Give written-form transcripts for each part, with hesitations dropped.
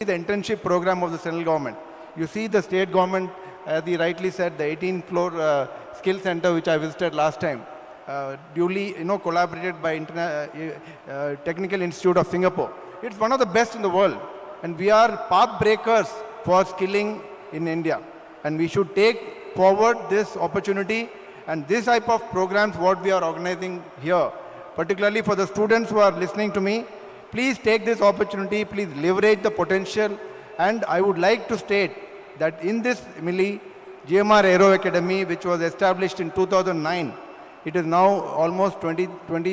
The internship program of the central government. You see the state government, as he rightly said, the 18th floor skill center which I visited last time, duly collaborated by Technical Institute of Singapore. It's one of the best in the world, and we are path breakers for skilling in India, and we should take forward this opportunity and this type of programs what we are organizing here, particularly for the students who are listening to me. Please take this opportunity, please leverage the potential, and I would like to state that in this Milli GMR Aero Academy, which was established in 2009, it is now almost 22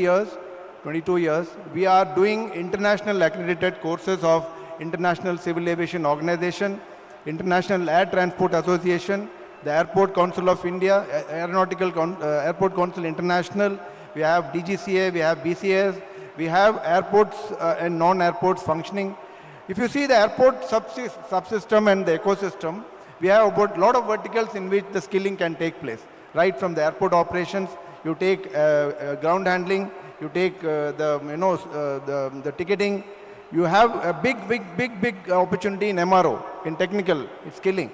years, we are doing international accredited courses of International Civil Aviation Organization, International Air Transport Association, the Airport Council of India, Airport Council International, we have DGCA, we have BCS, we have airports and non-airports functioning. If you see the airport subsystem and the ecosystem, we have about a lot of verticals in which the skilling can take place. Right from the airport operations, you take ground handling, you take the ticketing. You have a big opportunity in MRO, in technical skilling.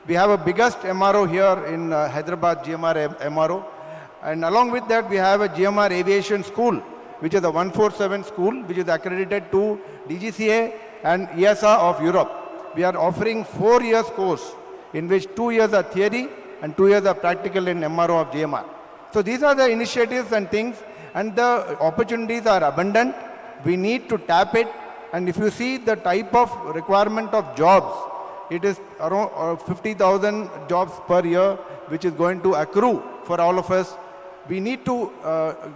We have a biggest MRO here in Hyderabad, GMR MRO. And along with that, we have a GMR Aviation School, which is a 147 school, which is accredited to DGCA and EASA of Europe. We are offering 4 years course, in which 2 years are theory and 2 years are practical in MRO of GMR. So these are the initiatives and things, and the opportunities are abundant. We need to tap it, and if you see the type of requirement of jobs, it is around 50,000 jobs per year, which is going to accrue for all of us. We need to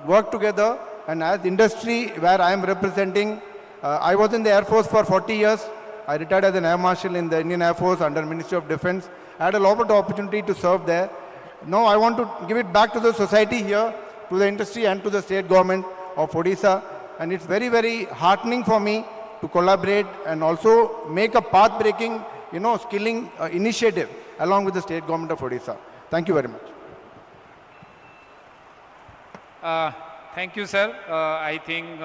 work together. And as industry where I am representing, I was in the Air Force for 40 years. I retired as an Air Marshal in the Indian Air Force under Ministry of Defense. I had a lot of opportunity to serve there. Now I want to give it back to the society here, to the industry and to the state government of Odisha. And it's very heartening for me to collaborate and also make a path-breaking, skilling initiative along with the state government of Odisha. Thank you very much. Thank you, sir. I think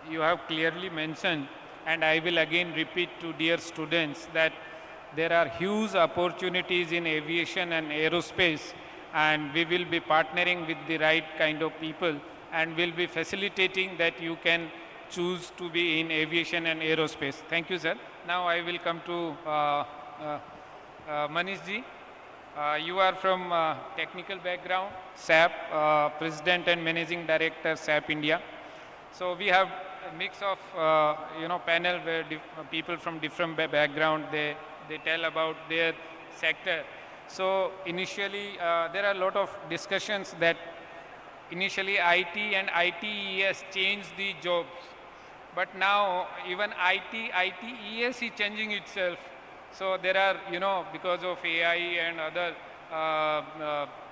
you have clearly mentioned, and I will again repeat to dear students, that there are huge opportunities in aviation and aerospace, and we will be partnering with the right kind of people, and will be facilitating that you can choose to be in aviation and aerospace. Thank you, sir. Now I will come to Manishji. You are from technical background, SAP, President and Managing Director, SAP India. So we have a mix of, panel where people from different background, they tell about their sector. So initially, there are a lot of discussions that initially IT and ITES changed the jobs. But now even ITES is changing itself. So there are, because of AI and other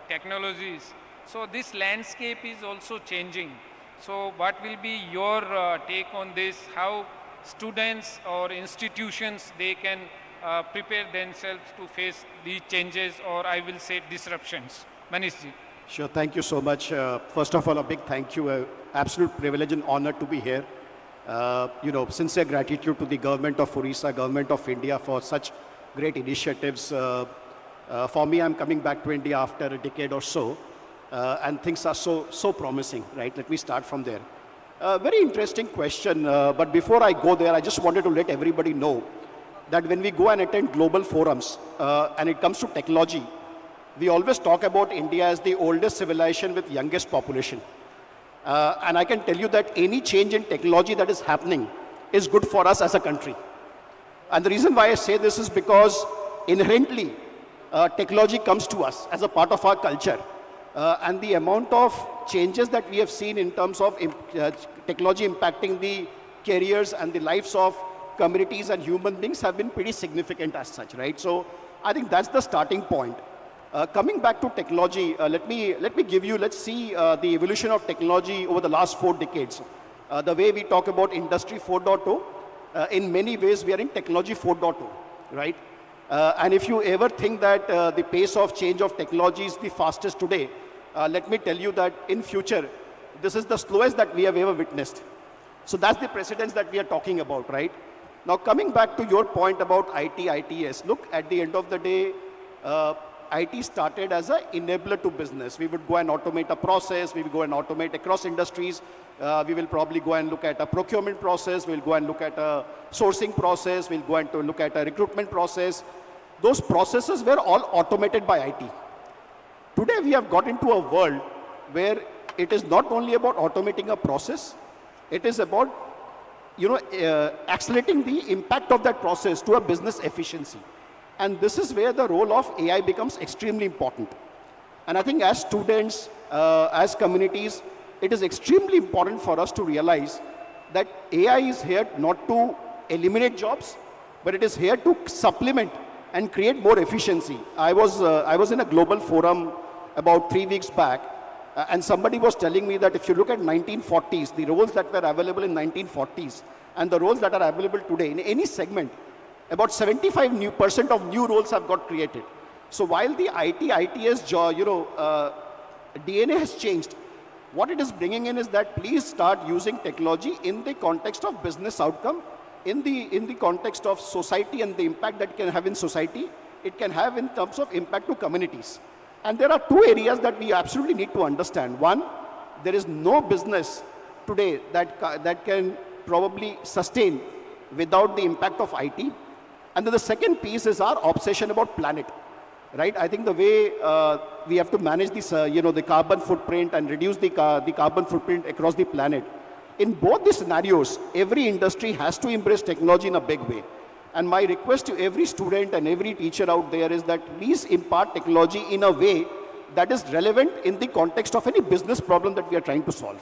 technologies, so this landscape is also changing. So what will be your take on this? How students or institutions, they can prepare themselves to face these changes, or I will say disruptions? Manishji. Sure, thank you so much. First of all, a big thank you. Absolute privilege and honor to be here. Sincere gratitude to the government of Odisha, government of India for such great initiatives. For me, I'm coming back to India after a decade or so, and things are so promising, right? Let me start from there. Very interesting question, but before I go there, I just wanted to let everybody know that when we go and attend global forums, and it comes to technology, we always talk about India as the oldest civilization with youngest population. And I can tell you that any change in technology that is happening is good for us as a country. And the reason why I say this is because inherently technology comes to us as a part of our culture. And the amount of changes that we have seen in terms of technology impacting the careers and the lives of communities and human beings have been pretty significant as such, right? So I think that's the starting point. Coming back to technology, let me give you, let's see the evolution of technology over the last 4 decades. The way we talk about Industry 4.0, in many ways we are in Technology 4.0, right? And if you ever think that the pace of change of technology is the fastest today, let me tell you that in future, this is the slowest that we have ever witnessed. So that's the precedence that we are talking about, right? Now coming back to your point about IT, ITS, look, at the end of the day, IT started as an enabler to business. We would go and automate a process, we would go and automate across industries, we will probably go and look at a procurement process, we'll go and look at a sourcing process, we'll go and to look at a recruitment process. Those processes were all automated by IT. Today we have got into a world where it is not only about automating a process, it is about accelerating the impact of that process to a business efficiency. And this is where the role of AI becomes extremely important. And I think as students, as communities, it is extremely important for us to realize that AI is here not to eliminate jobs, but it is here to supplement and create more efficiency. I was in a global forum about 3 weeks back, and somebody was telling me that if you look at 1940s, the roles that were available in 1940s, and the roles that are available today in any segment, about 75% of new roles have got created. So while the IT, ITS, DNA has changed, what it is bringing in is that please start using technology in the context of business outcome, in the context of society and the impact that it can have in society, it can have in terms of impact to communities. And there are two areas that we absolutely need to understand. One, there is no business today that can probably sustain without the impact of IT. And then the second piece is our obsession about planet, right? I think the way we have to manage this, the carbon footprint and reduce the carbon footprint across the planet. In both the scenarios, every industry has to embrace technology in a big way. And my request to every student and every teacher out there is that please impart technology in a way that is relevant in the context of any business problem that we are trying to solve.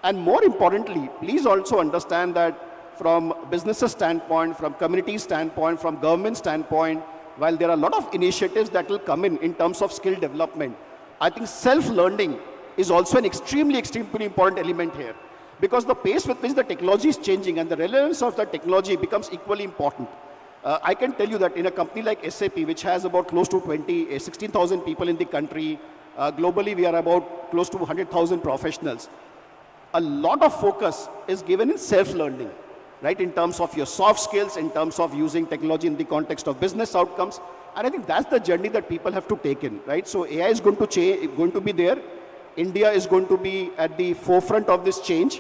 And more importantly, please also understand that from business standpoint, from community standpoint, from government standpoint, while there are a lot of initiatives that will come in terms of skill development, I think self-learning is also an extremely important element here. Because the pace with which the technology is changing and the relevance of the technology becomes equally important. I can tell you that in a company like SAP, which has about close to 16,000 people in the country, globally we are about close to 100,000 professionals. A lot of focus is given in self-learning, right? In terms of your soft skills, in terms of using technology in the context of business outcomes. And I think that's the journey that people have to take in, right? So AI is going to be there. India is going to be at the forefront of this change.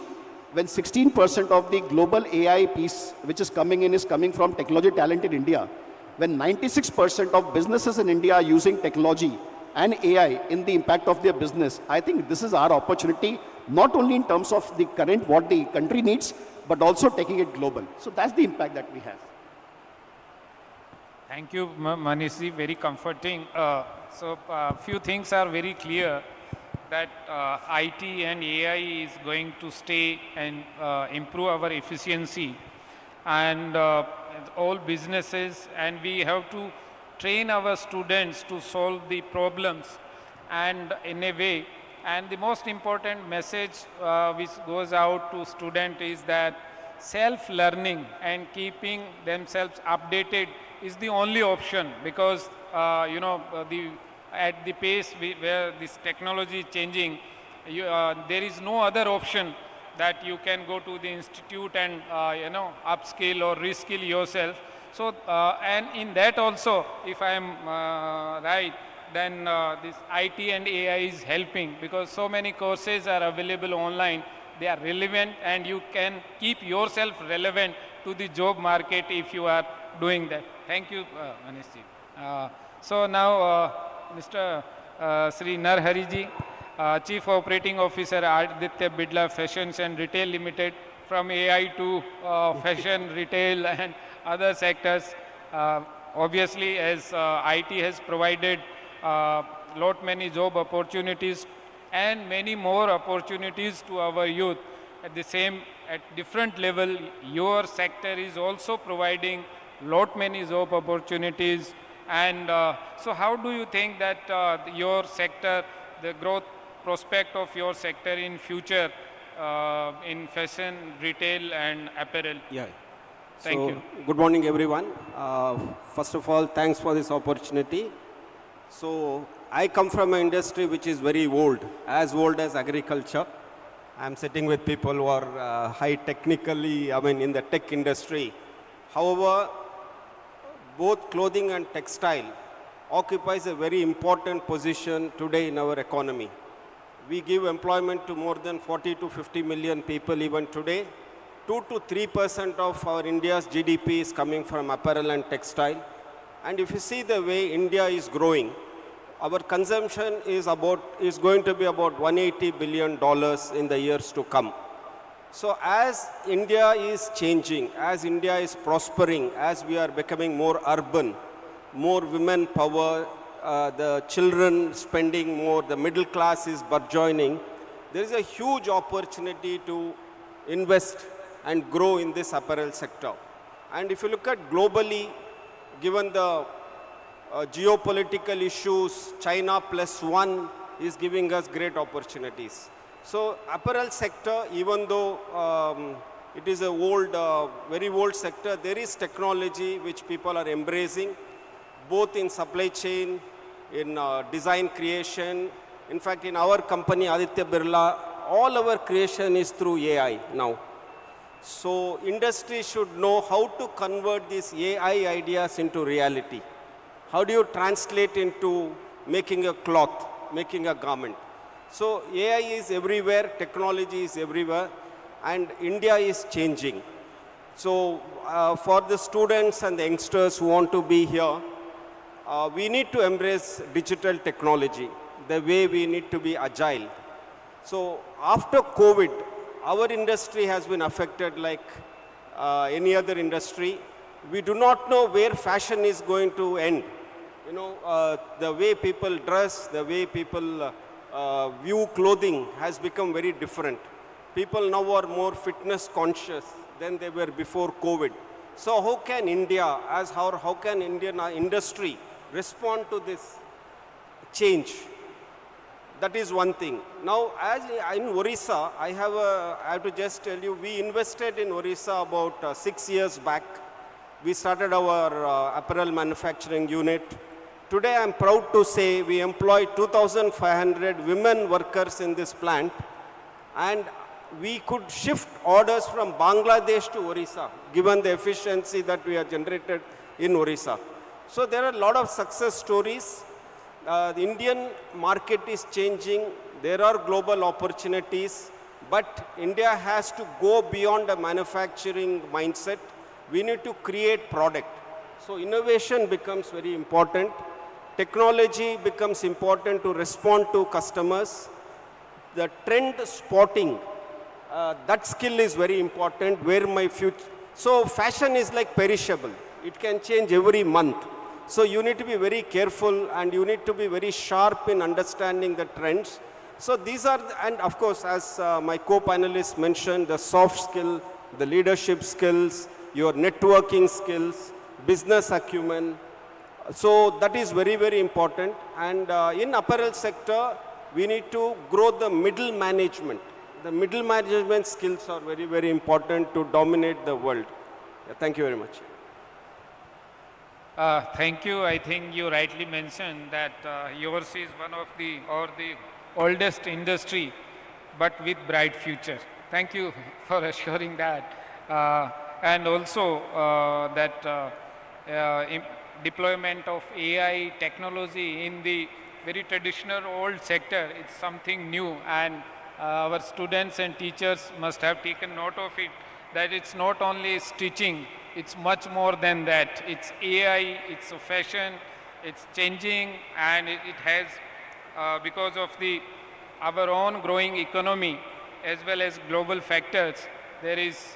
When 16% of the global AI piece which is coming from technology talent in India, when 96% of businesses in India are using technology and AI in the impact of their business, I think this is our opportunity, not only in terms of the current, what the country needs, but also taking it global. So that's the impact that we have. Thank you, Manishji, very comforting. So few things are very clear, that IT and AI is going to stay and improve our efficiency, and all businesses, and we have to train our students to solve the problems and in a way. And the most important message which goes out to students is that self-learning and keeping themselves updated is the only option, because at the pace where this technology is changing, there is no other option that you can go to the institute and upskill or reskill yourself. So and in that also, if I am right, then this IT and AI is helping, because so many courses are available online. They are relevant, and you can keep yourself relevant to the job market if you are doing that. Thank you, Manishji. So now, Mr. Sri Narhariji, Chief Operating Officer, Aditya Bidla Fashions and Retail Limited, from AI to fashion, retail and other sectors. Obviously, as IT has provided lot many job opportunities and many more opportunities to our youth, at different level, your sector is also providing lot many job opportunities. And so how do you think that your sector, the growth prospect of your sector in future in fashion, retail and apparel? Yeah. Thank you. Good morning, everyone. First of all, thanks for this opportunity. So I come from an industry which is very old, as old as agriculture. I'm sitting with people who are high technically, in the tech industry. However, both clothing and textile occupies a very important position today in our economy. We give employment to more than 40 to 50 million people even today. 2 to 3% of our India's GDP is coming from apparel and textile. And if you see the way India is growing, our consumption is going to be about $180 billion in the years to come. So as India is changing, as India is prospering, as we are becoming more urban, more women power, the children spending more, the middle class is burgeoning, there is a huge opportunity to invest and grow in this apparel sector. And if you look at globally, given the geopolitical issues, China +1 is giving us great opportunities. So apparel sector, even though it is a very old sector, there is technology which people are embracing, both in supply chain, in design creation. In fact, in our company, Aditya Birla, all our creation is through AI now. So industry should know how to convert these AI ideas into reality. How do you translate into making a cloth, making a garment? So AI is everywhere, technology is everywhere, and India is changing. So for the students and the youngsters who want to be here, we need to embrace digital technology, the way we need to be agile. So after COVID, our industry has been affected like any other industry. We do not know where fashion is going to end. You know, the way people dress, the way people view clothing has become very different. People now are more fitness conscious than they were before COVID. So how can India, how can Indian industry respond to this change? That is one thing. Now, as in Odisha, I have to just tell you, we invested in Odisha about 6 years back. We started our apparel manufacturing unit. Today, I'm proud to say we employ 2,500 women workers in this plant, and we could shift orders from Bangladesh to Odisha, given the efficiency that we have generated in Odisha. So there are a lot of success stories. The Indian market is changing. There are global opportunities, but India has to go beyond a manufacturing mindset. We need to create product. So innovation becomes very important. Technology becomes important to respond to customers. The trend spotting, that skill is very important. Where my future? So fashion is like perishable. It can change every month. So you need to be very careful and you need to be very sharp in understanding the trends. So these are, and of course, as my co-panelists mentioned, the soft skill, the leadership skills, your networking skills, business acumen. So that is very, very important. And in apparel sector, we need to grow the middle management. The middle management skills are very, very important to dominate the world. Yeah, thank you very much. Thank you. I think you rightly mentioned that yours is one of the oldest industry, but with bright future. Thank you for assuring that. And also that deployment of AI technology in the very traditional old sector, it's something new, and our students and teachers must have taken note of it, that it's not only stitching, it's much more than that. It's AI, it's a fashion, it's changing, and it has, because of our own growing economy as well as global factors, there is,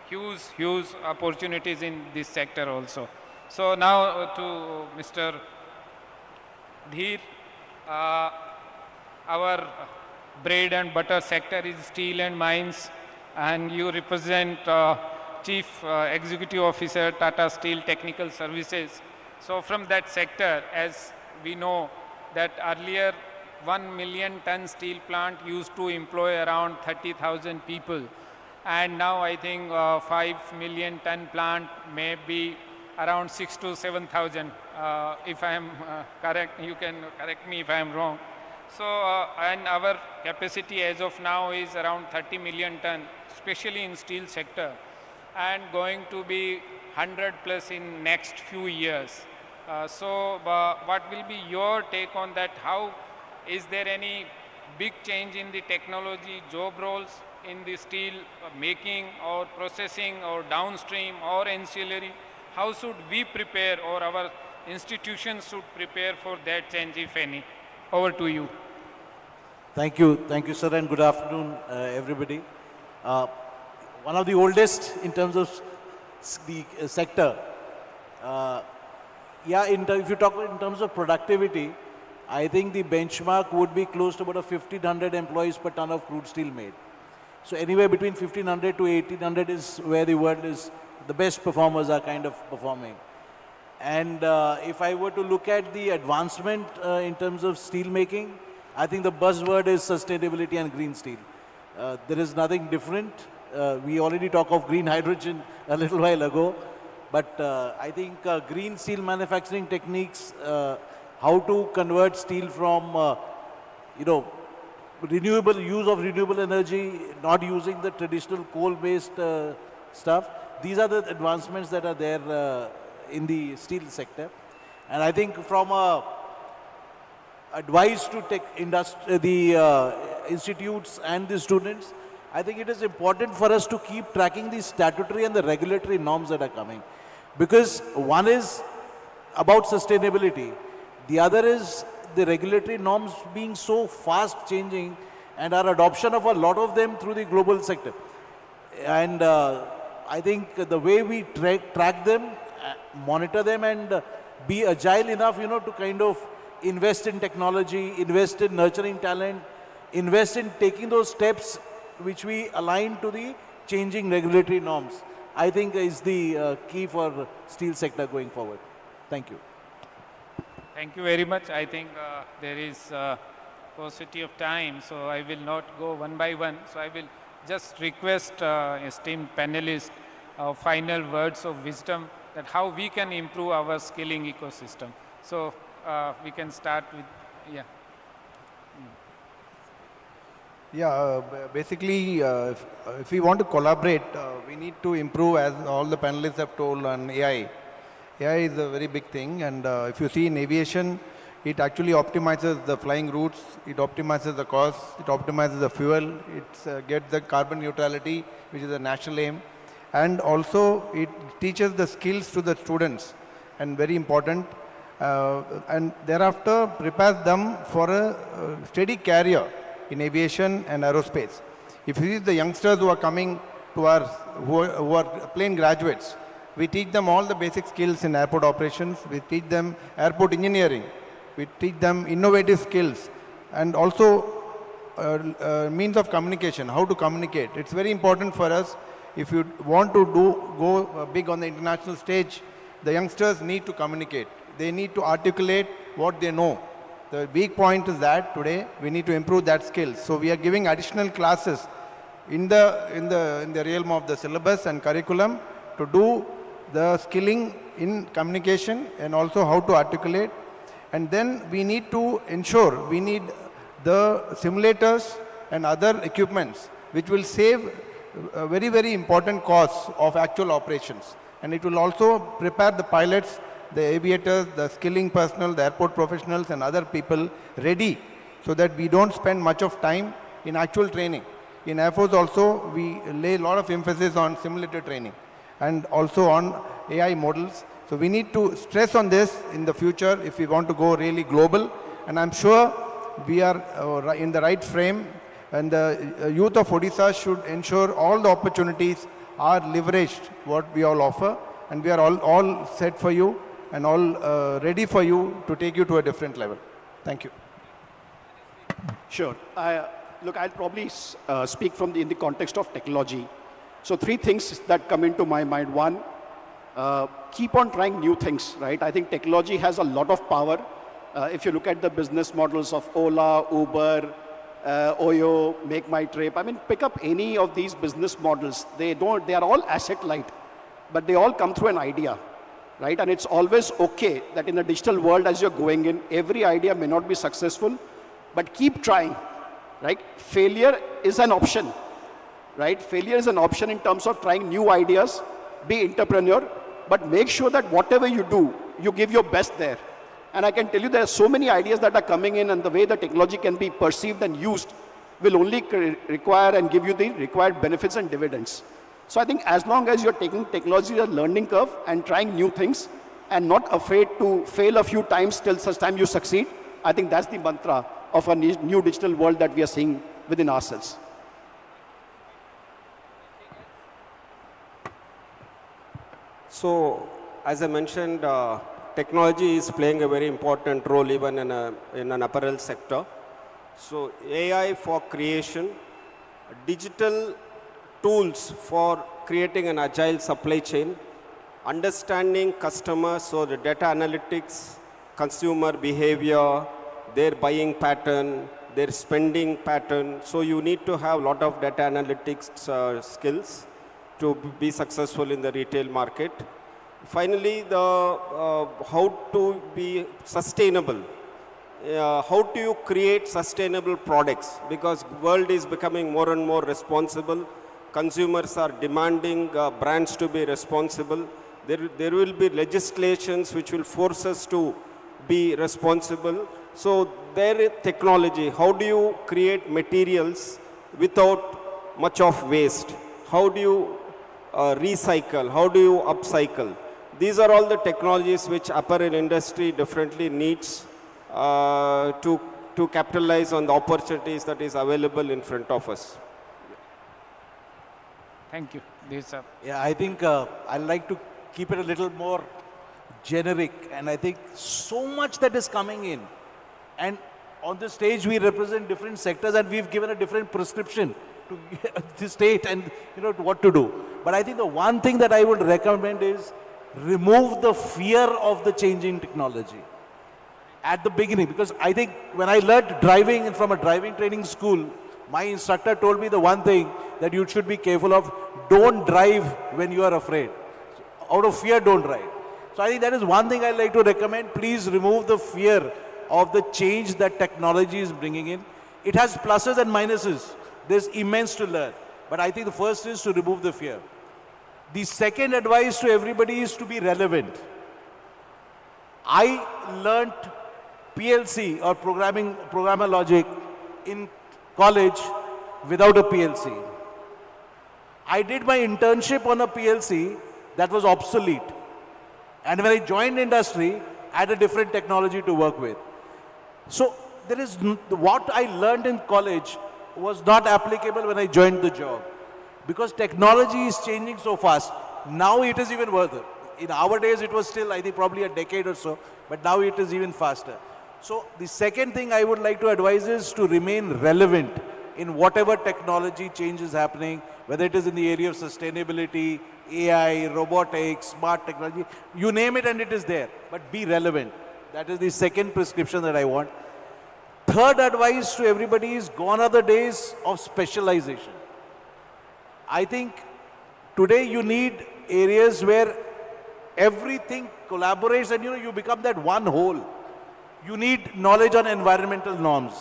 huge opportunities in this sector also. So now to Mr. Dheer, our bread and butter sector is steel and mines, and you represent Chief Executive Officer, Tata Steel Technical Services. So from that sector, as we know that earlier 1 million ton steel plant used to employ around 30,000 people. And now I think 5 million ton plant may be around 6 to 7,000. If I am correct, you can correct me if I am wrong. So, and our capacity as of now is around 30 million ton, especially in steel sector, and going to be 100 plus in next few years. What will be your take on that? How is there any big change in the technology, job roles in the steel making or processing or downstream or ancillary? How should we prepare, or our institutions should prepare for that change, if any? Over to you. Thank you, sir, and good afternoon, everybody. One of the oldest in terms of the sector. If you talk in terms of productivity, I think the benchmark would be close to about 1,500 employees per ton of crude steel made. So anywhere between 1,500 to 1,800 is where the world is, the best performers are kind of performing. And if I were to look at the advancement in terms of steel making, I think the buzzword is sustainability and green steel. There is nothing different. We already talk of green hydrogen a little while ago, but I think green steel manufacturing techniques, how to convert steel from, renewable use of renewable energy, not using the traditional coal-based stuff. These are the advancements that are there in the steel sector. And I think from advice to the institutes and the students, I think it is important for us to keep tracking the statutory and the regulatory norms that are coming. Because one is about sustainability. The other is the regulatory norms being so fast changing and our adoption of a lot of them through the global sector. And I think the way we track them, monitor them, and be agile enough, to kind of invest in technology, invest in nurturing talent, invest in taking those steps which we align to the changing regulatory norms, I think is the key for steel sector going forward. Thank you. Thank you very much. I think there is paucity of time, so I will not go one by one. So I will just request esteemed panelists final words of wisdom that how we can improve our skilling ecosystem. So we can start with, yeah. Yeah, basically, if we want to collaborate, we need to improve, as all the panelists have told, on AI. AI is a very big thing, and if you see in aviation, it actually optimizes the flying routes, it optimizes the cost, it optimizes the fuel, it gets the carbon neutrality, which is a national aim, and also it teaches the skills to the students, and very important, and thereafter prepares them for a steady career in aviation and aerospace. If you see the youngsters who are coming to our, who are plane graduates, we teach them all the basic skills in airport operations, we teach them airport engineering, we teach them innovative skills, and also means of communication, how to communicate. It's very important for us. If you want to go big on the international stage, the youngsters need to communicate. They need to articulate what they know. The weak point is that today we need to improve that skill. So we are giving additional classes in the realm of the syllabus and curriculum to do the skilling in communication and also how to articulate. And then we need to ensure we need the simulators and other equipments which will save very, very important costs of actual operations. And it will also prepare the pilots, the aviators, the skilling personnel, the airport professionals and other people ready so that we don't spend much of time in actual training. In Air Force also, we lay a lot of emphasis on simulator training and also on AI models. So we need to stress on this in the future if we want to go really global. And I'm sure we are in the right frame, and the youth of Odisha should ensure all the opportunities are leveraged, what we all offer. And we are all set for you and all ready for you to take you to a different level. Thank you. Sure. Look, I'll probably speak in the context of technology. So 3 things that come into my mind. One, keep on trying new things, right? I think technology has a lot of power. If you look at the business models of Ola, Uber, Oyo, Make My Trip, I mean, pick up any of these business models. They are all asset light, but they all come through an idea, right? And it's always okay that in the digital world, as you're going in, every idea may not be successful, but keep trying, right? Failure is an option, right? Failure is an option in terms of trying new ideas. Be entrepreneur, but make sure that whatever you do, you give your best there. And I can tell you there are so many ideas that are coming in, and the way the technology can be perceived and used will only require and give you the required benefits and dividends. So I think as long as you're taking technology as a learning curve and trying new things and not afraid to fail a few times till such time you succeed, I think that's the mantra of a new digital world that we are seeing within ourselves. So, as I mentioned, technology is playing a very important role even in an apparel sector. So, AI for creation, digital tools for creating an agile supply chain, understanding customers, so the data analytics, consumer behavior, their buying pattern, their spending pattern. So, you need to have a lot of data analytics skills to be successful in the retail market. Finally, how to be sustainable. How do you create sustainable products? Because world is becoming more and more responsible. Consumers are demanding brands to be responsible. There will be legislations which will force us to be responsible. So there is technology. How do you create materials without much of waste? How do you recycle? How do you upcycle? These are all the technologies which apparel industry definitely needs to capitalize on the opportunities that is available in front of us. Thank you. Yeah, I think I'd like to keep it a little more generic, and I think so much that is coming in. And on the stage, we represent different sectors, and we've given a different prescription to the state and what to do. But I think the one thing that I would recommend is remove the fear of the changing technology at the beginning, because I think when I learned driving from a driving training school, my instructor told me the one thing that you should be careful of: don't drive when you are afraid. Out of fear, don't drive. So I think that is one thing I like to recommend. Please remove the fear of the change that technology is bringing in. It has pluses and minuses. There's immense to learn. But I think the first is to remove the fear. The second advice to everybody is to be relevant. I learnt PLC or programmer logic in college without a PLC. I did my internship on a PLC that was obsolete. And when I joined industry, I had a different technology to work with. So there is what I learned in college was not applicable when I joined the job, because technology is changing so fast. Now it is even worse. In our days, it was still, I think, probably a decade or so, but now it is even faster. So the second thing I would like to advise is to remain relevant in whatever technology change is happening, whether it is in the area of sustainability, AI, robotics, smart technology, you name it and it is there, but be relevant. That is the second prescription that I want. Third advice to everybody is gone are the days of specialization. I think today you need areas where everything collaborates and you become that one whole. You need knowledge on environmental norms.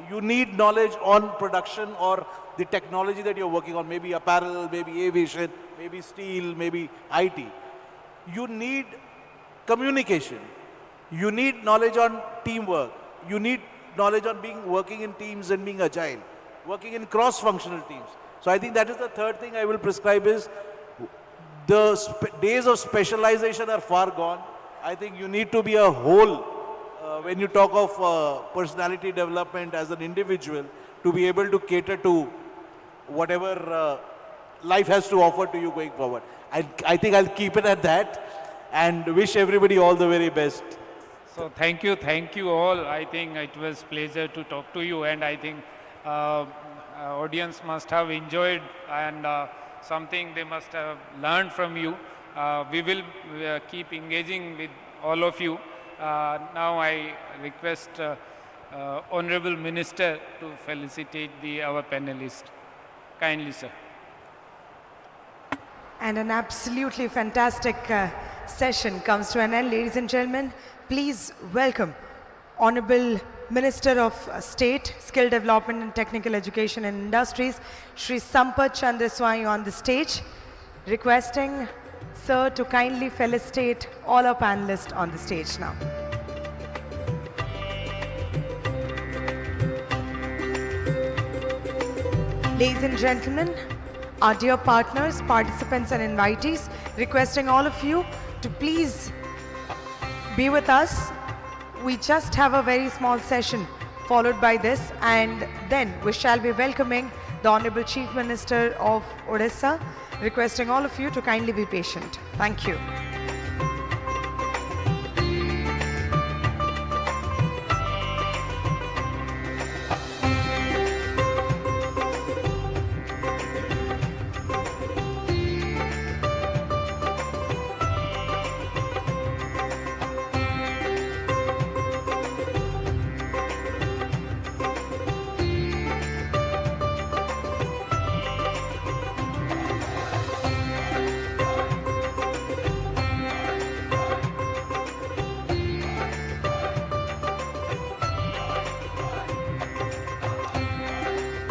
You need knowledge on production or the technology that you're working on, maybe apparel, maybe aviation, maybe steel, maybe IT. You need communication. You need knowledge on teamwork. You need knowledge on working in teams and being agile, working in cross-functional teams. So I think that is the third thing I will prescribe is the days of specialization are far gone. I think you need to be a whole when you talk of personality development as an individual, to be able to cater to whatever life has to offer to you going forward. I think I'll keep it at that and wish everybody all the very best. So thank you all. I think it was pleasure to talk to you, and I think audience must have enjoyed and something they must have learned from you. We will keep engaging with all of you. Now I request Honorable Minister to felicitate our panelists. Kindly, sir. And an absolutely fantastic session comes to an end. Ladies and gentlemen, please welcome Honorable Minister of State, Skill Development and Technical Education and Industries, Shri Sampath Chandraswamy on the stage, requesting sir to kindly felicitate all our panelists on the stage now. Ladies and gentlemen, our dear partners, participants and invitees, requesting all of you to please be with us. We just have a very small session followed by this, and then we shall be welcoming the Honorable Chief Minister of Odisha, requesting all of you to kindly be patient. Thank you.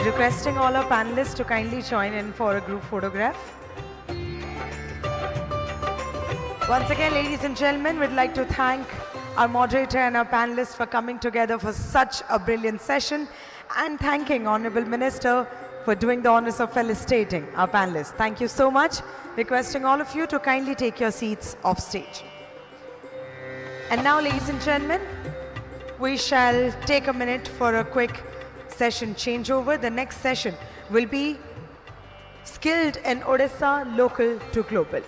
Requesting all our panelists to kindly join in for a group photograph. Once again, ladies and gentlemen, we'd like to thank our moderator and our panelists for coming together for such a brilliant session, and thanking Honorable Minister for doing the honors of felicitating our panelists. Thank you so much. Requesting all of you to kindly take your seats off stage. And now, ladies and gentlemen, we shall take a minute for a quick session changeover. The next session will be Skilled in Odisha, Local to Global.